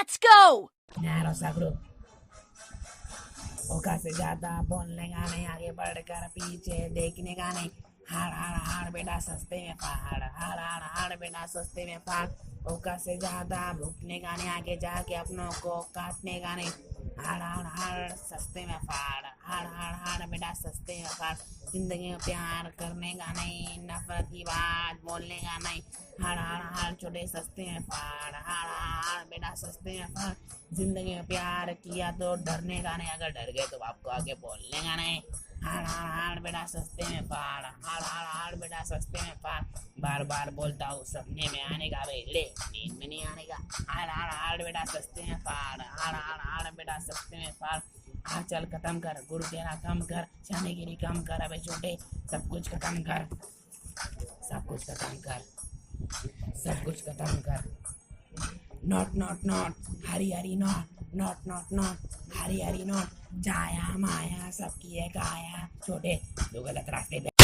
Let's go! Narrow सा group ओका से ज्यादा बोलने का नहीं, आगे बढ़कर पीछे देखने का नहीं। हाड़ हाड़ हाड़ बेटा सस्ते में फाड़, हाड़ हाड़ हाड़ बेटा सस्ते में फाड़। ओका से ज्यादा भूखने का नहीं, आगे जाके अपनों को काटने का नहीं। हाड़ हाड़ हाड़ सस्ते में फाड़, हाड़ हाड़ हाड़ बेटा सस्ते में फाड़। जिंदगी में प्यार करने का नहीं, नफरत की बात बोलने का नहीं। हाड़ हाड़ हाड़ छोटे सस्ते में फाड़, हाड़ हाड़ हाड़ बेटा सस्ते में फाड़। जिंदगी में प्यार किया तो डरने का नहीं, अगर डर गए तो आपको आगे बोलने का नहीं। हाड़ हाड़ हाड़ बेटा सस्ते में फाड़, हाड़ हाड़ हाड़ बेटा सस्ते में फाड़। बार बार बोलता हूँ सपने में आने का बेटे, नींद में नहीं आने का। हाड़ हाड़ हाड़ बेटा सस्ते में फाड़, हाड़ हाड़ हाड़ बेटा सस्ते में फाड़। हाँ चल खत्म कर, गुरु तेरा कम कर, शानेगिरी कम कर, अबे छोटे सब कुछ खत्म कर, सब कुछ खत्म कर, सब कुछ खत्म कर। Not not not Hari Hari not, not not not Hari Hari not. जाया माया सबकी है काया, छोटे दो गलत रास्ते पे